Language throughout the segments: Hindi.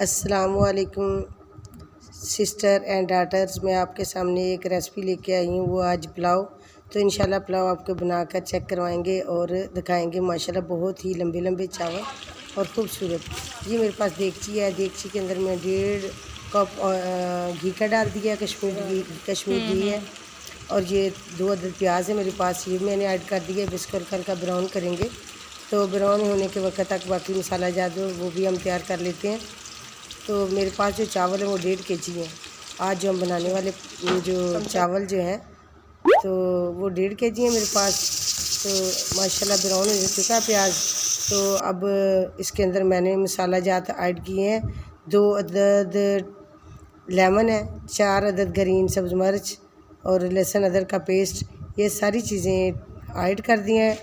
अस्सलामुअलैकुम सिस्टर एंड डाटर्स, मैं आपके सामने एक रेसिपी लेके आई हूँ, वो आज पुलाव। तो इंशाल्लाह पुलाव आपको बनाकर चेक करवाएंगे और दिखाएंगे। माशाल्लाह बहुत ही लंबे लंबे चावल और खूबसूरत। ये मेरे पास देगची है, देगची के अंदर मैं 1.5 कप घी का डाल दिया, कश्मीर घी है। और ये 2 अदद प्याज है मेरे पास, ये मैंने ऐड कर दिया। इसको हल्का ब्राउन करेंगे, तो ब्राउन होने के वक्त तक बाकी मसाला जाद वो भी हम तैयार कर लेते हैं। तो मेरे पास जो चावल है वो 1.5 kg है। आज जो हम बनाने वाले जो चावल जो है तो वो 1.5 kg है मेरे पास। तो माशाल्लाह ब्राउन हो चुका है प्याज। तो अब इसके अंदर मैंने मसाला जात ऐड किए हैं। 2 अदद लेमन है, 4 अदद ग्रीन सब्ज़ मिर्च और लहसुन अदरक का पेस्ट, ये सारी चीज़ें ऐड कर दी हैं।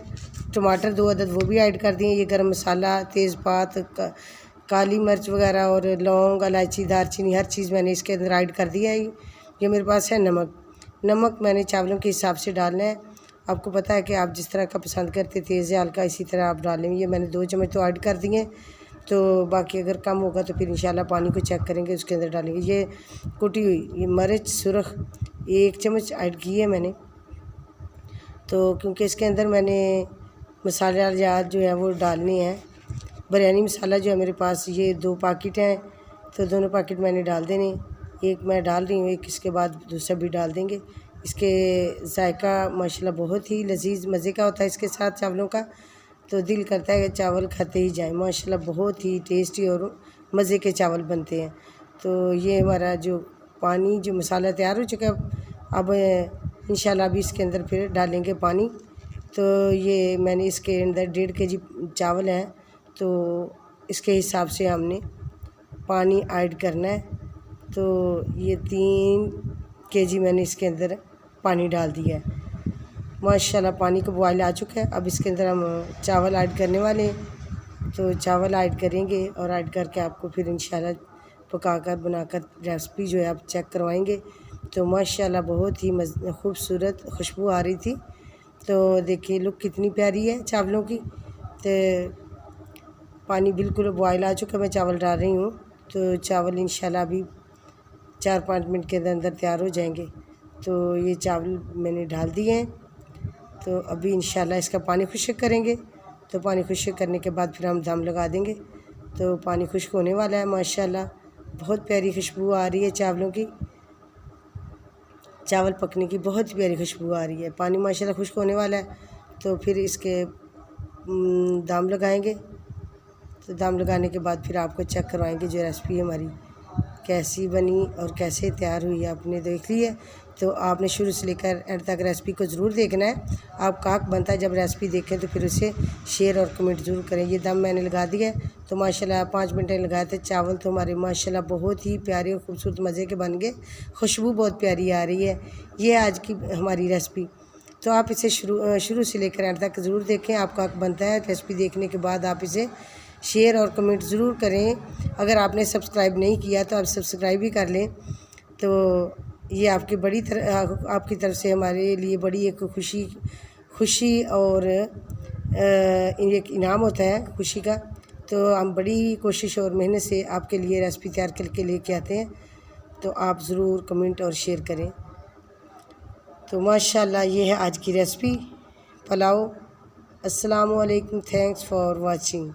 टमाटर 2 अदद वो भी ऐड कर दिए। ये गरम मसाला, तेज़पात, काली मिर्च वगैरह और लौंग, इलायची, दालचीनी, हर चीज़ मैंने इसके अंदर ऐड कर दिया है। ये मेरे पास है नमक मैंने चावलों के हिसाब से डालना है। आपको पता है कि आप जिस तरह का पसंद करते तेज़ या हल्का, इसी तरह आप डालें। ये मैंने 2 चम्मच तो ऐड कर दिए, तो बाकी अगर कम होगा तो फिर इंशाल्लाह पानी को चेक करेंगे, उसके अंदर डालेंगे। ये कुटी हुई ये मिर्च सुरख 1 चम्मच ऐड की है मैंने। तो क्योंकि इसके अंदर मैंने मसाला जात जो है वो डालनी है। बिरयानी मसाला जो है मेरे पास, ये 2 पैकेट हैं, तो दोनों पैकेट मैंने डाल देने। एक मैं डाल रही हूँ, एक इसके बाद दूसरा भी डाल देंगे। इसके जायका माशाल्लाह बहुत ही लजीज मज़े का होता है इसके साथ चावलों का। तो दिल करता है कि चावल खाते ही जाएं। माशाल्लाह बहुत ही टेस्टी और मज़े के चावल बनते हैं। तो ये हमारा जो पानी जो मसाला तैयार हो चुका है, अब इंशाल्लाह अभी इसके अंदर फिर डालेंगे पानी। तो ये मैंने इसके अंदर 1.5 kg चावल है, तो इसके हिसाब से हमने पानी ऐड करना है। तो ये 3 kg मैंने इसके अंदर पानी डाल दिया है। माशाल्लाह पानी का बॉयल आ चुका है। अब इसके अंदर हम चावल ऐड करने वाले हैं। तो चावल ऐड करेंगे और ऐड करके आपको फिर इंशाल्लाह पकाकर बनाकर रेसिपी जो है आप चेक करवाएंगे। तो माशाल्लाह बहुत ही खूबसूरत खुशबू आ रही थी। तो देखिए लुक कितनी प्यारी है चावलों की। तो पानी बिल्कुल बॉयल आ चुका है, मैं चावल डाल रही हूँ। तो चावल इंशाल्लाह अभी 4-5 मिनट के अंदर तैयार हो जाएंगे। तो ये चावल मैंने डाल दिए हैं। तो अभी इंशाल्लाह इसका पानी खुश्क करेंगे। तो पानी खुश्क करने के बाद फिर हम दम लगा देंगे। तो पानी खुश्क होने वाला है। माशाल्लाह बहुत प्यारी खुशबू आ रही है चावलों की, चावल पकने की बहुत प्यारी खुशबू आ रही है। पानी माशाल्लाह खुश्क होने वाला है। तो फिर इसके दम लगाएंगे। तो दम लगाने के बाद फिर आपको चेक करवाएंगे जो रेसिपी हमारी कैसी बनी और कैसे तैयार हुई, आपने देख ली है। तो आपने शुरू से लेकर एंड तक रेसिपी को ज़रूर देखना है। आपका हक बनता है जब रेसिपी देखें तो फिर उसे शेयर और कमेंट ज़रूर करें। ये दम मैंने लगा दिया है। तो माशाल्लाह 5 मिनट लगाए थे। चावल तो हमारे माशाल्लाह बहुत ही प्यारे और खूबसूरत मज़े के बन गए। खुशबू बहुत प्यारी आ रही है। ये आज की हमारी रेसिपी। तो आप इसे शुरू से लेकर एंड तक ज़रूर देखें। आपका हक बनता है रेसिपी देखने के बाद आप इसे शेयर और कमेंट ज़रूर करें। अगर आपने सब्सक्राइब नहीं किया तो आप सब्सक्राइब भी कर लें। तो ये आपकी आपकी तरफ से हमारे लिए बड़ी एक खुशी और एक इनाम होता है खुशी का। तो हम बड़ी कोशिश और मेहनत से आपके लिए रेसिपी तैयार करके लेके आते हैं। तो आप ज़रूर कमेंट और शेयर करें। तो माशाल्लाह ये है आज की रेसिपी पुलाव। अस्सलामुअलैकुम, थैंक्स फॉर वाचिंग।